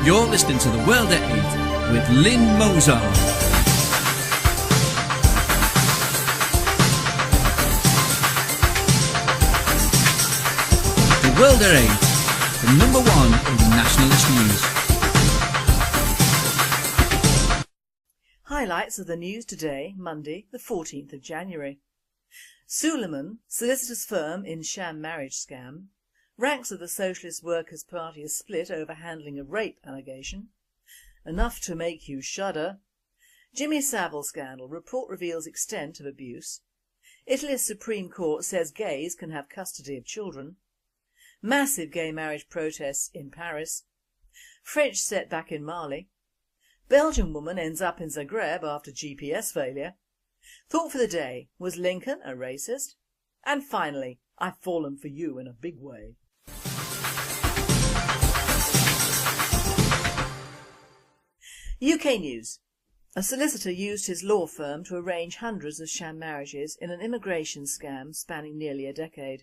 You're listening to The World at 8 with Lynn Mozart. The World at 8, the number one in nationalist news. Highlights of the news today, Monday the 14th of January. Souleiman, solicitor's firm in sham marriage scam. Ranks of the Socialist Workers' Party are split over handling a rape allegation. Enough to make you shudder. Jimmy Savile scandal, report reveals extent of abuse. Italy's Supreme Court says gays can have custody of children. Massive gay marriage protests in Paris. French setback in Mali. Belgian woman ends up in Zagreb after GPS failure. Thought for the day, was Lincoln a racist? And finally, I've fallen for you in a big way. UK news. A solicitor used his law firm to arrange hundreds of sham marriages in an immigration scam spanning nearly a decade.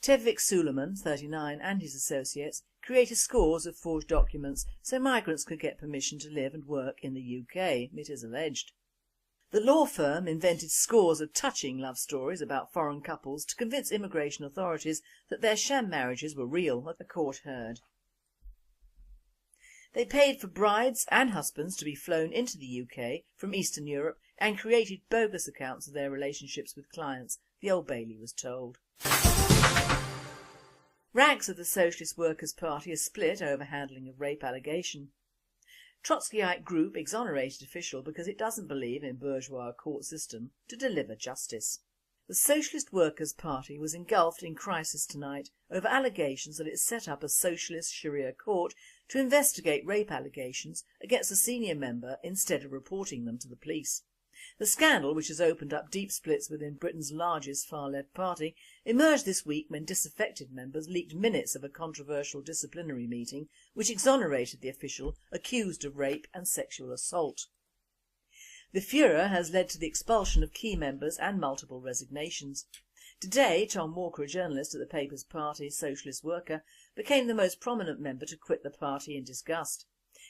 Tevfick Souleiman, 39, and his associates created scores of forged documents so migrants could get permission to live and work in the UK, it is alleged. The law firm invented scores of touching love stories about foreign couples to convince immigration authorities that their sham marriages were real, a court heard. They paid for brides and husbands to be flown into the UK from Eastern Europe and created bogus accounts of their relationships with clients, the Old Bailey was told. Ranks of the Socialist Workers' Party are split over handling of rape allegation. Trotskyite group exonerated official because it doesn't believe in bourgeois court system to deliver justice. The Socialist Workers' Party was engulfed in crisis tonight over allegations that it set up a socialist Sharia court to investigate rape allegations against a senior member instead of reporting them to the police. The scandal, which has opened up deep splits within Britain's largest far-left party, emerged this week when disaffected members leaked minutes of a controversial disciplinary meeting which exonerated the official accused of rape and sexual assault. The furor has led to the expulsion of key members and multiple resignations. Today, Tom Walker, a journalist at the paper's party Socialist Worker, became the most prominent member to quit the party in disgust.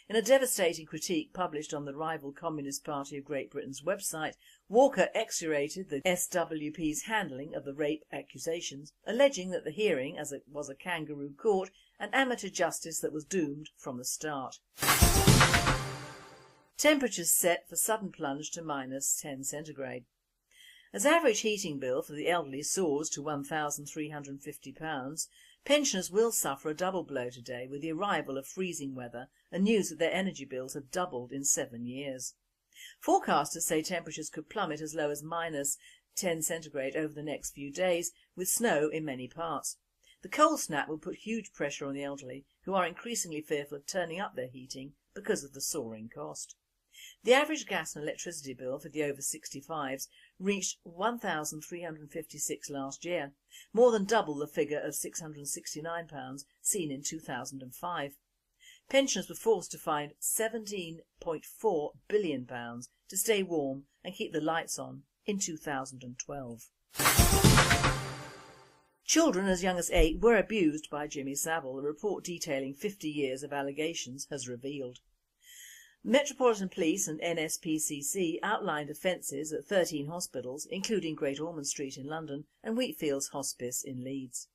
In a devastating critique published on the rival Communist Party of Great Britain's website, Walker execrated the SWP's handling of the rape accusations, alleging that the hearing, as it was a kangaroo court, and amateur justice that was doomed from the start. Temperatures set for sudden plunge to -10 centigrade. As average heating bill for the elderly soars to £1,350, pensioners will suffer a double blow today with the arrival of freezing weather and news that their energy bills have doubled in 7 years. Forecasters say temperatures could plummet as low as -10 centigrade over the next few days, with snow in many parts. The cold snap will put huge pressure on the elderly, who are increasingly fearful of turning up their heating because of the soaring cost. The average gas and electricity bill for the over 65s reached £1,356 last year, more than double the figure of £669 seen in 2005. Pensioners were forced to find £17.4 billion to stay warm and keep the lights on in 2012. Children as young as 8 were abused by Jimmy Savile, a report detailing 50 years of allegations has revealed. Metropolitan Police and NSPCC outlined offences at 13 hospitals, including Great Ormond Street in London and Wheatfields Hospice in Leeds.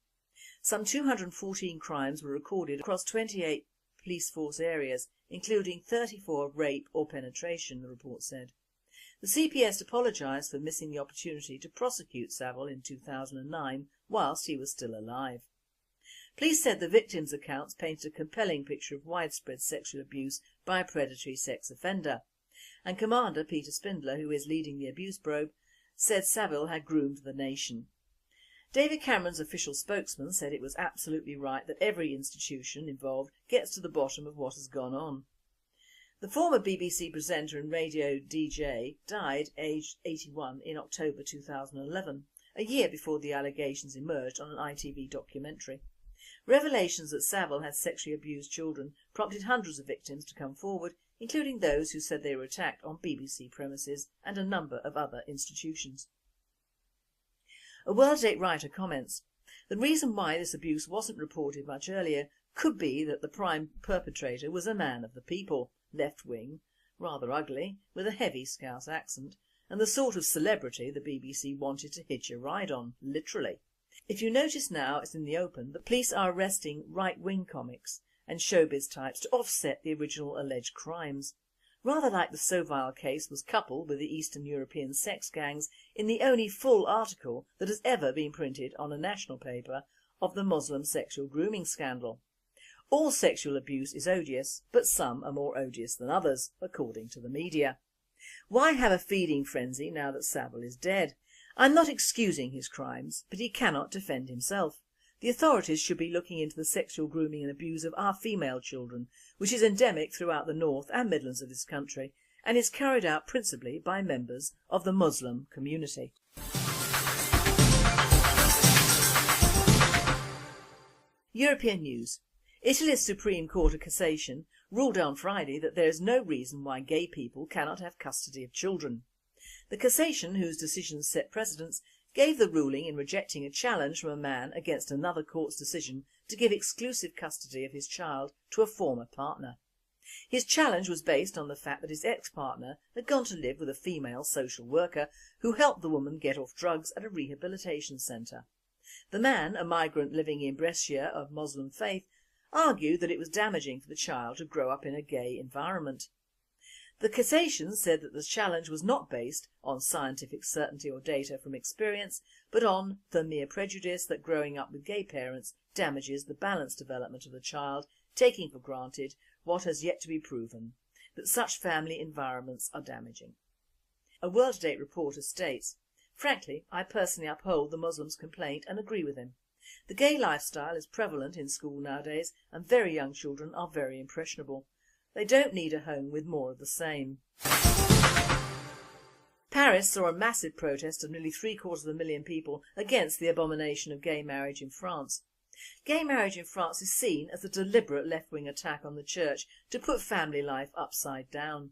Some 214 crimes were recorded across 28 police force areas, including 34 of rape or penetration, the report said. The CPS apologised for missing the opportunity to prosecute Savile in 2009 whilst he was still alive. Police said the victims' accounts painted a compelling picture of widespread sexual abuse by a predatory sex offender, and Commander Peter Spindler, who is leading the abuse probe, said Savile had groomed the nation. David Cameron's official spokesman said it was absolutely right that every institution involved gets to the bottom of what has gone on. The former BBC presenter and radio DJ died aged 81 in October 2011, a year before the allegations emerged on an ITV documentary. Revelations that Savile had sexually abused children prompted hundreds of victims to come forward, including those who said they were attacked on BBC premises and a number of other institutions. A World at 8 writer comments, "The reason why this abuse wasn't reported much earlier could be that the prime perpetrator was a man of the people, left-wing, rather ugly, with a heavy Scouse accent, and the sort of celebrity the BBC wanted to hitch a ride on, literally. If you notice now it's in the open, the police are arresting right-wing comics and showbiz types to offset the original alleged crimes. Rather like the Sovile case was coupled with the Eastern European sex gangs in the only full article that has ever been printed on a national paper of the Muslim sexual grooming scandal. All sexual abuse is odious, but some are more odious than others, according to the media. Why have a feeding frenzy now that Savile is dead? I'm not excusing his crimes, but he cannot defend himself. The authorities should be looking into the sexual grooming and abuse of our female children, which is endemic throughout the north and Midlands of this country and is carried out principally by members of the Muslim community. European news. Italy's Supreme Court of Cassation ruled on Friday that there is no reason why gay people cannot have custody of children. The Cassation, whose decisions set precedents, gave the ruling in rejecting a challenge from a man against another court's decision to give exclusive custody of his child to a former partner. His challenge was based on the fact that his ex-partner had gone to live with a female social worker who helped the woman get off drugs at a rehabilitation centre. The man, a migrant living in Brescia of Muslim faith, argued that it was damaging for the child to grow up in a gay environment. The Cassation said that the challenge was not based on scientific certainty or data from experience, but on the mere prejudice that growing up with gay parents damages the balanced development of the child, taking for granted what has yet to be proven, that such family environments are damaging. A World Date reporter states, "Frankly, I personally uphold the Muslim's complaint and agree with him. The gay lifestyle is prevalent in school nowadays and very young children are very impressionable. They don't need a home with more of the same." Paris saw a massive protest of nearly 750,000 people against the abomination of gay marriage in France. Gay marriage in France is seen as a deliberate left-wing attack on the church to put family life upside down.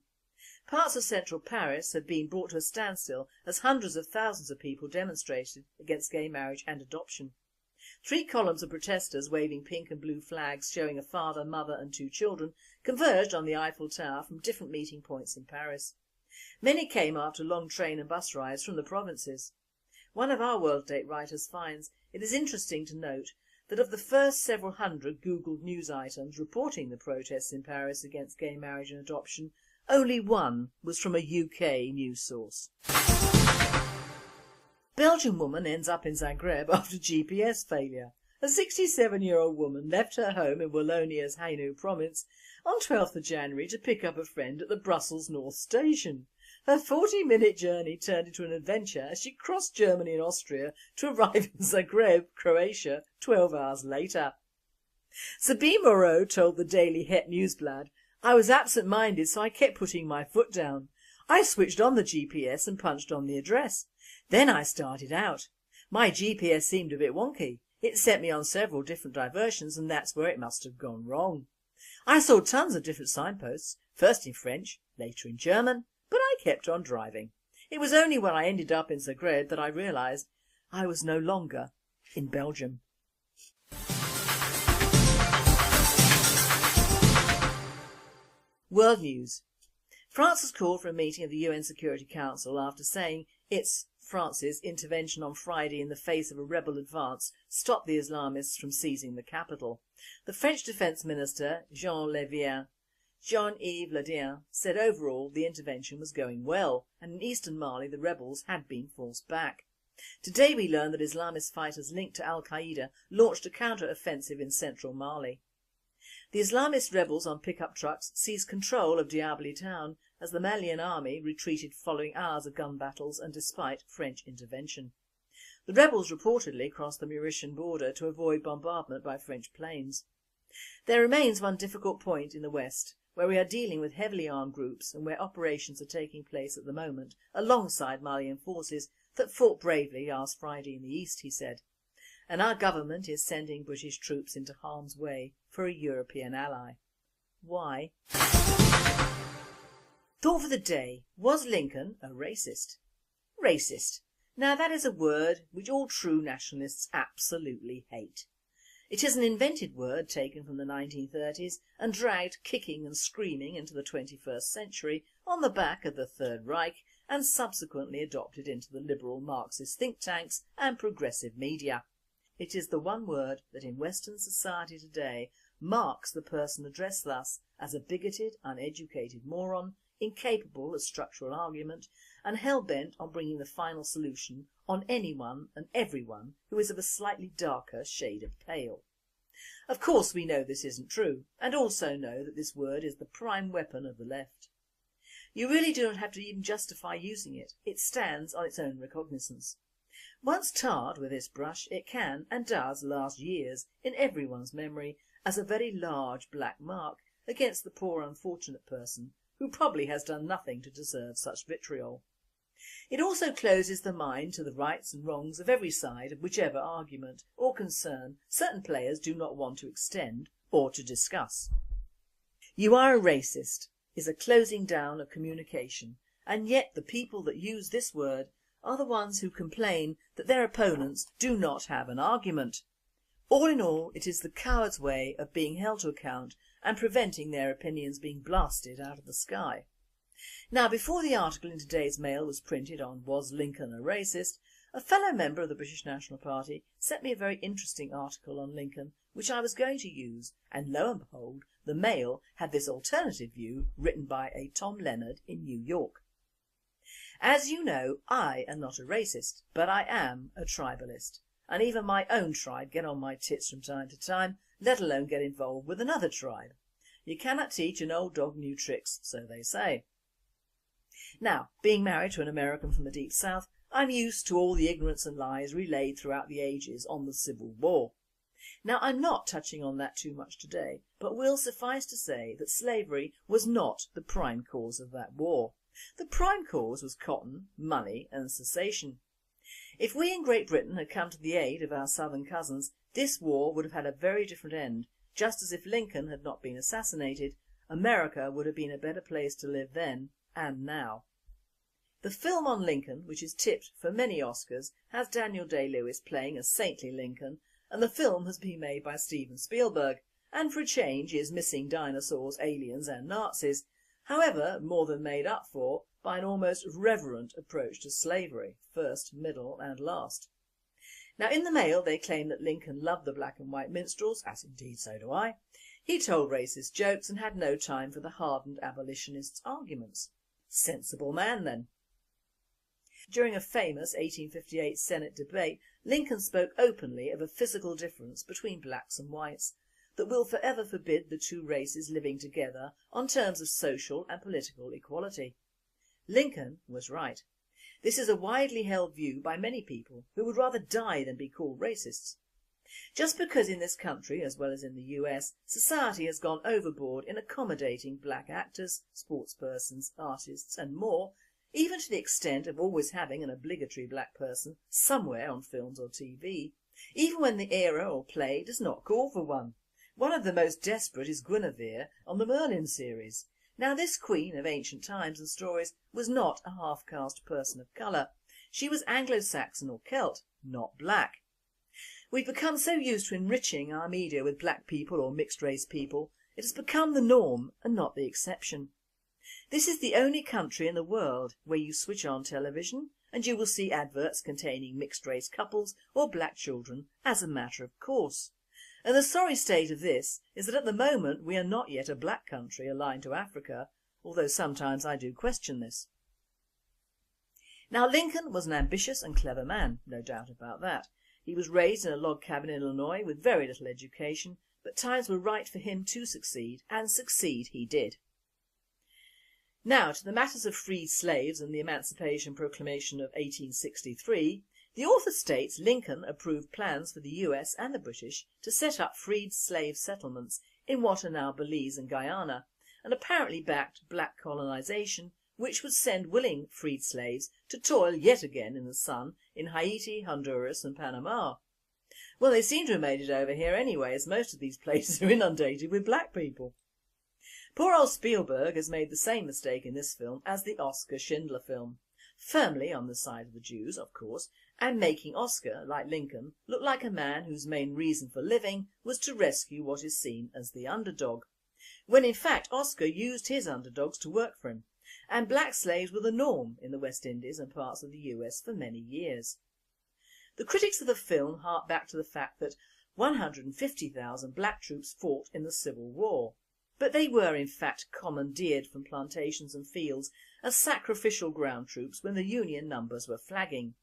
Parts of central Paris have been brought to a standstill as hundreds of thousands of people demonstrated against gay marriage and adoption. 3 columns of protesters waving pink and blue flags showing a father, mother and 2 children converged on the Eiffel Tower from different meeting points in Paris. Many came after long train and bus rides from the provinces. One of our World Date writers finds it is interesting to note that of the first several hundred Googled news items reporting the protests in Paris against gay marriage and adoption, only one was from a UK news source. Belgian woman ends up in Zagreb after GPS failure. A 67-year-old woman left her home in Wallonia's Hainaut province on 12th of January to pick up a friend at the Brussels North Station. Her 40-minute journey turned into an adventure as she crossed Germany and Austria to arrive in Zagreb, Croatia, 12 hours later. Sabine Moreau told the Daily Het Nieuwsblad, "I was absent-minded so I kept putting my foot down. I switched on the GPS and punched on the address. Then I started out. My GPS seemed a bit wonky. It sent me on several different diversions and that's where it must have gone wrong. I saw tons of different signposts, first in French, later in German, but I kept on driving. It was only when I ended up in Zagreb that I realised I was no longer in Belgium." World news. France has called for a meeting of the UN Security Council after saying France's intervention on Friday in the face of a rebel advance stopped the Islamists from seizing the capital. The French Defence Minister Jean-Yves Le Drian said overall the intervention was going well and in eastern Mali the rebels had been forced back. Today we learned that Islamist fighters linked to Al-Qaeda launched a counter-offensive in central Mali. The Islamist rebels on pickup trucks seized control of Diabli town as the Malian army retreated following hours of gun battles and despite French intervention. The rebels reportedly crossed the Mauritian border to avoid bombardment by French planes. There remains one difficult point in the west, where we are dealing with heavily armed groups and where operations are taking place at the moment alongside Malian forces that fought bravely last Friday in the east, he said. And our government is sending British troops into harm's way for a European ally. Why? Thought for the day. Was Lincoln a racist? Racist. Now that is a word which all true nationalists absolutely hate. It is an invented word taken from the 1930s and dragged kicking and screaming into the 21st century on the back of the Third Reich and subsequently adopted into the liberal Marxist think tanks and progressive media. It is the one word that in Western society today marks the person addressed thus as a bigoted, uneducated moron, incapable of structural argument and hell-bent on bringing the final solution on anyone and everyone who is of a slightly darker shade of pale. Of course we know this isn't true, and also know that this word is the prime weapon of the left. You really do not have to even justify using it. It stands on its own recognizance. Once tarred with this brush, it can and does last years in everyone's memory as a very large black mark against the poor unfortunate person who probably has done nothing to deserve such vitriol. It also closes the mind to the rights and wrongs of every side of whichever argument or concern certain players do not want to extend or to discuss. "You are a racist" is a closing down of communication, and yet the people that use this word are the ones who complain that their opponents do not have an argument. All in all, it is the coward's way of being held to account and preventing their opinions being blasted out of the sky. Now, before the article in today's Mail was printed on "Was Lincoln a Racist?", a fellow member of the British National Party sent me a very interesting article on Lincoln which I was going to use, and lo and behold, the Mail had this alternative view written by a Tom Leonard in New York. As you know, I am not a racist, but I am a tribalist, and even my own tribe get on my tits from time to time, let alone get involved with another tribe. You cannot teach an old dog new tricks, so they say. Now, being married to an American from the Deep South, I'm used to all the ignorance and lies relayed throughout the ages on the Civil War. Now, I'm not touching on that too much today, but will suffice to say that slavery was not the prime cause of that war. The prime cause was cotton, money and secession. If we in Great Britain had come to the aid of our southern cousins, this war would have had a very different end, just as if Lincoln had not been assassinated, America would have been a better place to live then and now. The film on Lincoln, which is tipped for many Oscars, has Daniel Day-Lewis playing a saintly Lincoln, and the film has been made by Steven Spielberg, and for a change is missing dinosaurs, aliens and Nazis, however more than made up for by an almost reverent approach to slavery, first, middle and last. Now in the Mail they claim that Lincoln loved the black and white minstrels, as indeed so do I. He told racist jokes and had no time for the hardened abolitionists' arguments. Sensible man then. During a famous 1858 Senate debate, Lincoln spoke openly of a physical difference between blacks and whites that will forever forbid the two races living together on terms of social and political equality. Lincoln was right. This is a widely held view by many people who would rather die than be called racists. Just because in this country, as well as in the US, society has gone overboard in accommodating black actors, sportspersons, artists and more, even to the extent of always having an obligatory black person somewhere on films or TV, even when the era or play does not call for one. One of the most desperate is Guinevere on the Merlin series. Now this queen of ancient times and stories was not a half-caste person of colour. She was Anglo-Saxon or Celt, not black. We've become so used to enriching our media with black people or mixed-race people, it has become the norm and not the exception. This is the only country in the world where you switch on television and you will see adverts containing mixed-race couples or black children as a matter of course. And the sorry state of this is that at the moment we are not yet a black country aligned to Africa, although sometimes I do question this. Now Lincoln was an ambitious and clever man, no doubt about that. He was raised in a log cabin in Illinois with very little education, but times were right for him to succeed, and succeed he did. Now to the matters of freed slaves and the Emancipation Proclamation of 1863, the author states Lincoln approved plans for the US and the British to set up freed slave settlements in what are now Belize and Guyana, and apparently backed black colonisation, which would send willing freed slaves to toil yet again in the sun in Haiti, Honduras and Panama. Well, they seem to have made it over here anyway, as most of these places are inundated with black people. Poor old Spielberg has made the same mistake in this film as the Oscar Schindler film. Firmly on the side of the Jews, of course, and making Oscar, like Lincoln, look like a man whose main reason for living was to rescue what is seen as the underdog, when in fact Oscar used his underdogs to work for him, and black slaves were the norm in the West Indies and parts of the US for many years. The critics of the film hark back to the fact that 150,000 black troops fought in the Civil War, but they were in fact commandeered from plantations and fields as sacrificial ground troops when the Union numbers were flagging.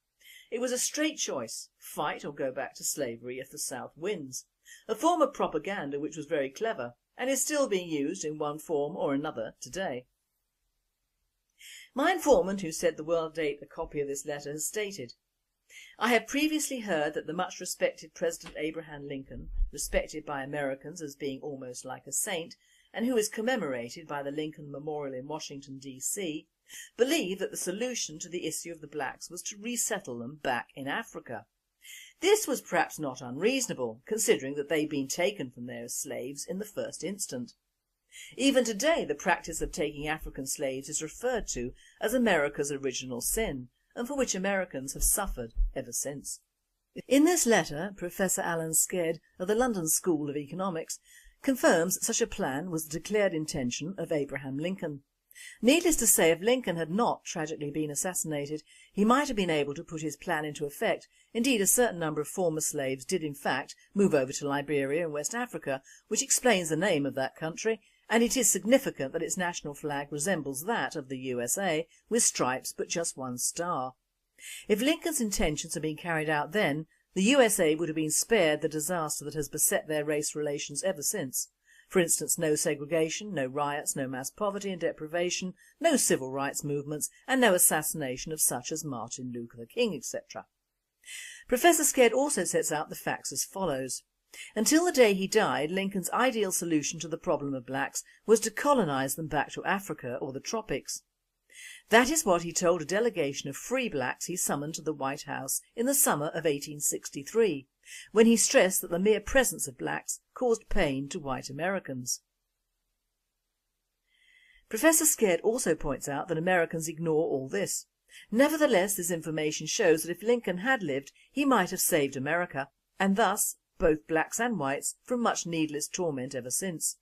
It was a straight choice: fight or go back to slavery if the South wins, a form of propaganda which was very clever and is still being used in one form or another today. My informant, who sent the World Date a copy of this letter, has stated, "I have previously heard that the much respected President Abraham Lincoln, respected by Americans as being almost like a saint, and who is commemorated by the Lincoln Memorial in Washington, D.C., believed that the solution to the issue of the blacks was to resettle them back in Africa. This was perhaps not unreasonable, considering that they'd been taken from there as slaves in the first instant. Even today the practice of taking African slaves is referred to as America's original sin, and for which Americans have suffered ever since." In this letter, Professor Alan Sked of the London School of Economics confirms that such a plan was the declared intention of Abraham Lincoln. Needless to say, if Lincoln had not tragically been assassinated, he might have been able to put his plan into effect. Indeed, a certain number of former slaves did in fact move over to Liberia in West Africa, which explains the name of that country, and it is significant that its national flag resembles that of the USA, with stripes but just one star. If Lincoln's intentions had been carried out then, the USA would have been spared the disaster that has beset their race relations ever since. For instance, no segregation, no riots, no mass poverty and deprivation, no civil rights movements, and no assassination of such as Martin Luther King, etc. Professor Sked also sets out the facts as follows. Until the day he died, Lincoln's ideal solution to the problem of blacks was to colonise them back to Africa or the tropics. That is what he told a delegation of free blacks he summoned to the White House in the summer of 1863, when he stressed that the mere presence of blacks caused pain to white Americans. Professor Sked also points out that Americans ignore all this. Nevertheless, this information shows that if Lincoln had lived, he might have saved America, and thus both blacks and whites, from much needless torment ever since.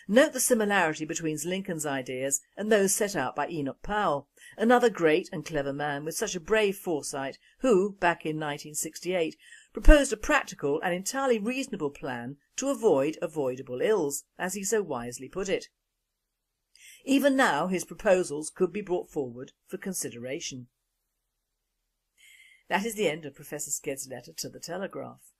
Note the similarity between Lincoln's ideas and those set out by Enoch Powell, another great and clever man with such a brave foresight who, back in 1968, proposed a practical and entirely reasonable plan to avoid avoidable ills, as he so wisely put it. Even now his proposals could be brought forward for consideration. That is the end of Professor Sked's letter to the Telegraph.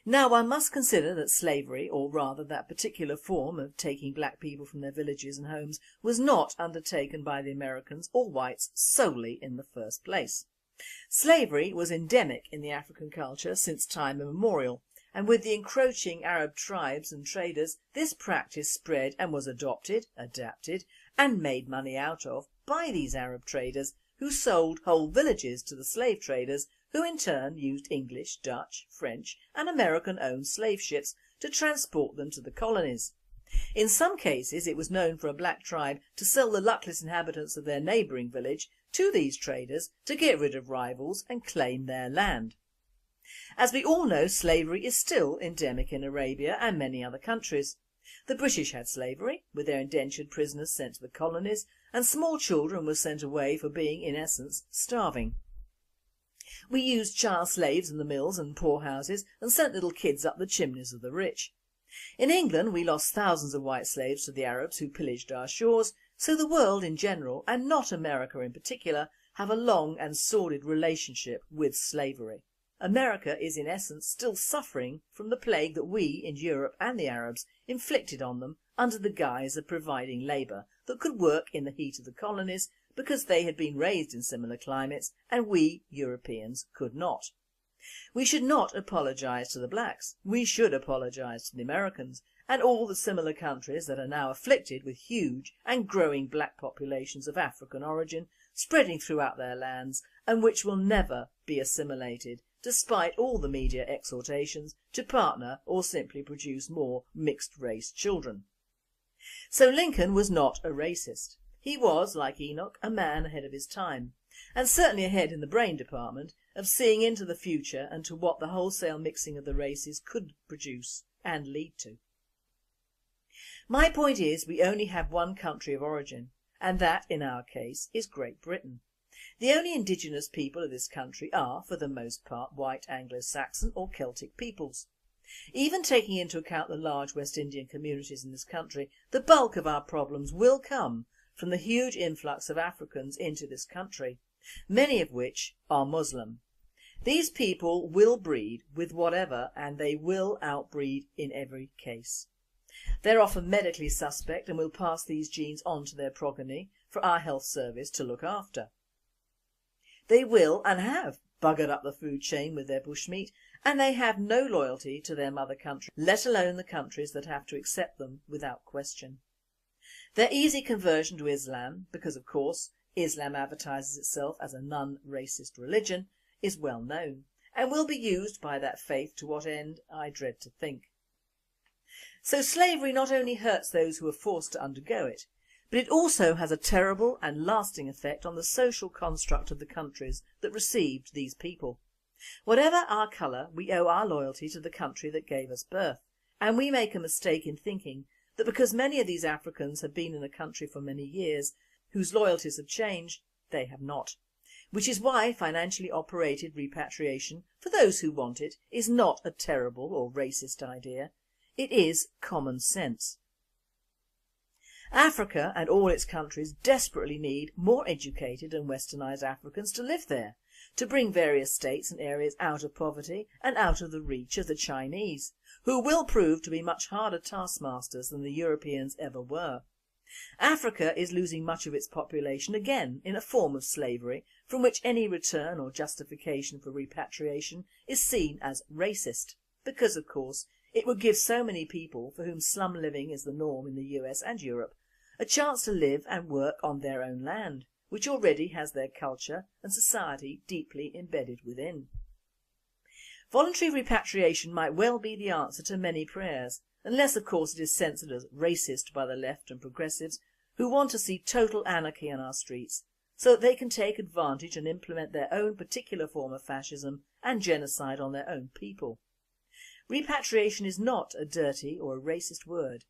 Now one must consider that slavery, or rather that particular form of taking black people from their villages and homes, was not undertaken by the Americans or whites solely in the first place. Slavery was endemic in the African culture since time immemorial, and with the encroaching Arab tribes and traders, this practice spread and was adopted, adapted and made money out of by these Arab traders, who sold whole villages to the slave traders, who in turn used English, Dutch, French and American-owned slave ships to transport them to the colonies. In some cases it was known for a black tribe to sell the luckless inhabitants of their neighbouring village to these traders to get rid of rivals and claim their land. As we all know, slavery is still endemic in Arabia and many other countries. The British had slavery, with their indentured prisoners sent to the colonies, and small children were sent away for being, in essence, starving. We used child slaves in the mills and poorhouses and sent little kids up the chimneys of the rich. In England we lost thousands of white slaves to the Arabs who pillaged our shores, so the world in general, and not America in particular, have a long and sordid relationship with slavery. America is in essence still suffering from the plague that we in Europe and the Arabs inflicted on them under the guise of providing labour that could work in the heat of the colonies because they had been raised in similar climates and we Europeans could not. We should not apologise to the blacks, we should apologise to the Americans and all the similar countries that are now afflicted with huge and growing black populations of African origin spreading throughout their lands and which will never be assimilated, despite all the media exhortations to partner or simply produce more mixed-race children. So Lincoln was not a racist. He was, like Enoch, a man ahead of his time, and certainly ahead in the brain department, of seeing into the future and to what the wholesale mixing of the races could produce and lead to. My point is, we only have one country of origin, and that, in our case, is Great Britain. The only indigenous people of this country are, for the most part, white Anglo-Saxon or Celtic peoples. Even taking into account the large West Indian communities in this country, the bulk of our problems will come from the huge influx of Africans into this country, many of which are Muslim. These people will breed with whatever, and they will outbreed in every case. They're often medically suspect and will pass these genes on to their progeny for our health service to look after. They will and have buggered up the food chain with their bushmeat, and they have no loyalty to their mother country, let alone the countries that have to accept them without question. Their easy conversion to Islam, because of course Islam advertises itself as a non-racist religion, is well known, and will be used by that faith to what end I dread to think. So slavery not only hurts those who are forced to undergo it, but it also has a terrible and lasting effect on the social construct of the countries that received these people. Whatever our colour, we owe our loyalty to the country that gave us birth, and we make a mistake in thinking that because many of these Africans have been in a country for many years, whose loyalties have changed, they have not. Which is why financially operated repatriation, for those who want it, is not a terrible or racist idea. It is common sense. Africa and all its countries desperately need more educated and westernised Africans to live there, to bring various states and areas out of poverty and out of the reach of the Chinese, who will prove to be much harder taskmasters than the Europeans ever were. Africa is losing much of its population again in a form of slavery from which any return or justification for repatriation is seen as racist, because of course it would give so many people for whom slum living is the norm in the US and Europe a chance to live and work on their own land, which already has their culture and society deeply embedded within. Voluntary repatriation might well be the answer to many prayers, unless of course it is censored as racist by the left and progressives who want to see total anarchy on our streets, so that they can take advantage and implement their own particular form of fascism and genocide on their own people. Repatriation is not a dirty or a racist word.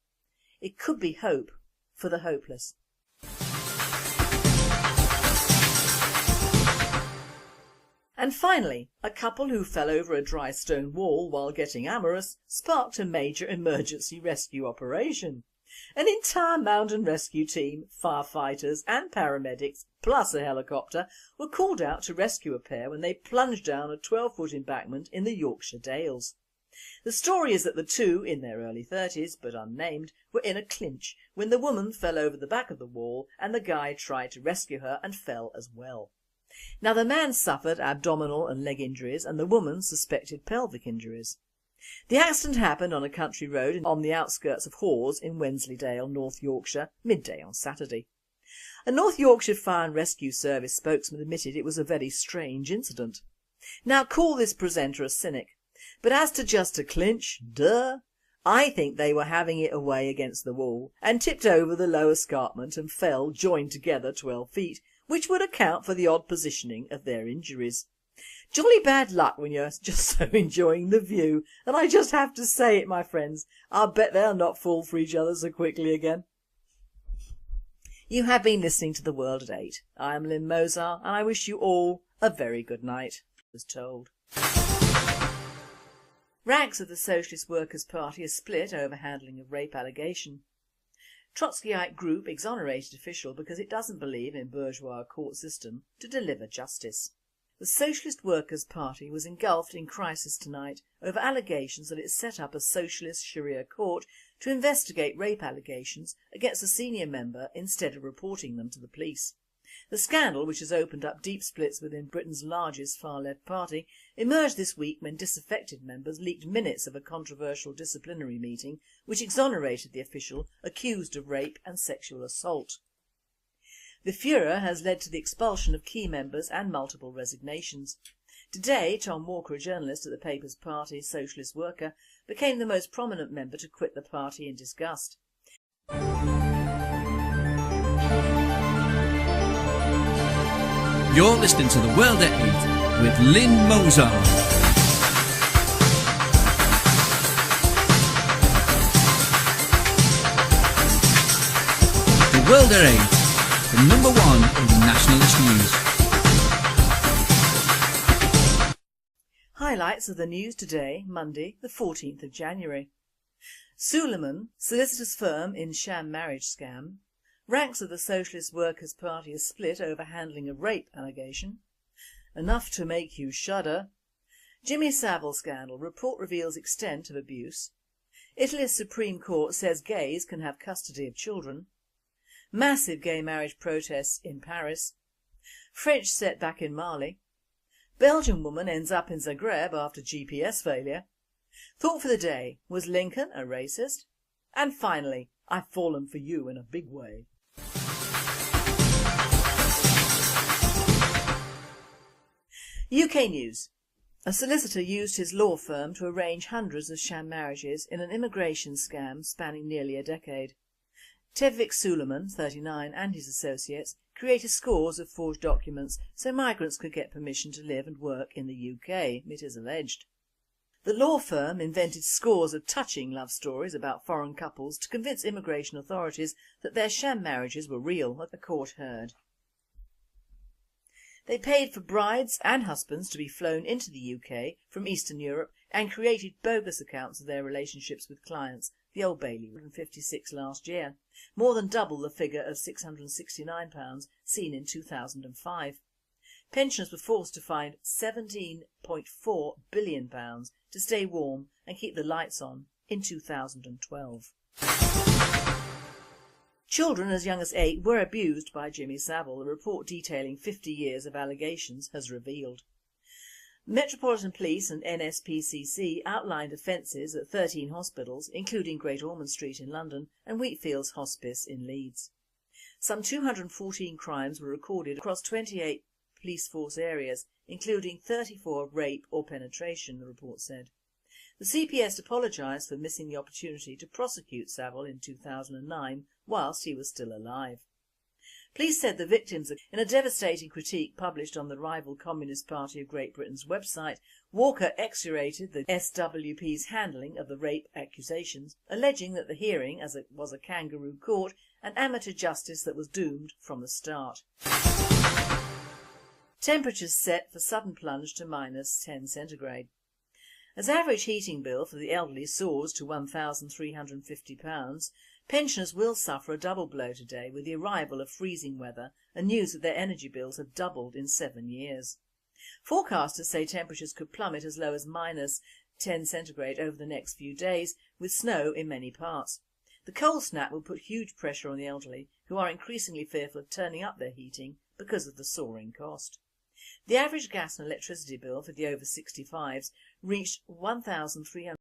It could be hope for the hopeless. And finally, a couple who fell over a dry stone wall while getting amorous sparked a major emergency rescue operation. An entire mountain rescue team, firefighters and paramedics, plus a helicopter, were called out to rescue a pair when they plunged down a 12-foot embankment in the Yorkshire Dales. The story is that the two, in their early 30s but unnamed, were in a clinch when the woman fell over the back of the wall and the guy tried to rescue her and fell as well. Now the man suffered abdominal and leg injuries and the woman suspected pelvic injuries. The accident happened on a country road on the outskirts of Hawes in Wensleydale, North Yorkshire, midday on Saturday. A North Yorkshire Fire and Rescue Service spokesman admitted it was a very strange incident. Now call this presenter a cynic, but as to just a clinch, duh, I think they were having it away against the wall and tipped over the low escarpment and fell joined together 12 feet, which would account for the odd positioning of their injuries. Jolly bad luck when you're just so enjoying the view, and I just have to say it, my friends, I'll bet they'll not fall for each other so quickly again. You have been listening to The World at 8. I am Lynn Mozart and I wish you all a very good night, was told. Ranks of the Socialist Workers' Party are split over handling of rape allegation. Trotskyite group exonerated official because it doesn't believe in bourgeois court system to deliver justice. The Socialist Workers' Party was engulfed in crisis tonight over allegations that it set up a socialist Sharia court to investigate rape allegations against a senior member instead of reporting them to the police. The scandal, which has opened up deep splits within Britain's largest far-left party, emerged this week when disaffected members leaked minutes of a controversial disciplinary meeting which exonerated the official accused of rape and sexual assault. The furor has led to the expulsion of key members and multiple resignations. Today, Tom Walker, a journalist at the paper's party, Socialist Worker, became the most prominent member to quit the party in disgust. You're listening to The World at 8 with Lynn Mozart. The World at 8, the number one in nationalist news. Highlights of the news today, Monday the 14th of January. Souleiman, solicitor's firm in sham marriage scam. Ranks of the Socialist Workers' Party are split over handling a rape allegation. Enough to make you shudder. Jimmy Savile scandal, report reveals extent of abuse. Italy's Supreme Court says gays can have custody of children. Massive gay marriage protests in Paris. French setback in Mali. Belgian woman ends up in Zagreb after GPS failure. Thought for the day, was Lincoln a racist? And finally, I've fallen for you in a big way. UK news. A solicitor used his law firm to arrange hundreds of sham marriages in an immigration scam spanning nearly a decade. Tevfick Souleiman, 39, and his associates created scores of forged documents so migrants could get permission to live and work in the UK, it is alleged. The law firm invented scores of touching love stories about foreign couples to convince immigration authorities that their sham marriages were real, a court heard. They paid for brides and husbands to be flown into the UK from Eastern Europe and created bogus accounts of their relationships with clients, the Old Bailey, 156 last year, more than double the figure of £669 seen in 2005. Pensioners were forced to find £17.4 billion to stay warm and keep the lights on in 2012. Children as young as 8 were abused by Jimmy Savile, a report detailing 50 years of allegations has revealed. Metropolitan Police and NSPCC outlined offences at 13 hospitals, including Great Ormond Street in London and Wheatfields Hospice in Leeds. Some 214 crimes were recorded across 28 police force areas, including 34 of rape or penetration, the report said. The CPS apologised for missing the opportunity to prosecute Savile in 2009 whilst he was still alive. Police said the victims, in a devastating critique published on the rival Communist Party of Great Britain's website, Walker execrated the SWP's handling of the rape accusations, alleging that the hearing, as it was a kangaroo court, and amateur justice that was doomed from the start. Temperatures set for sudden plunge to -10 centigrade. As average heating bill for the elderly soars to £1,350, pensioners will suffer a double blow today with the arrival of freezing weather and news that their energy bills have doubled in 7 years. Forecasters say temperatures could plummet as low as -10 centigrade over the next few days, with snow in many parts. The cold snap will put huge pressure on the elderly, who are increasingly fearful of turning up their heating because of the soaring cost. The average gas and electricity bill for the over 65s reached £1,300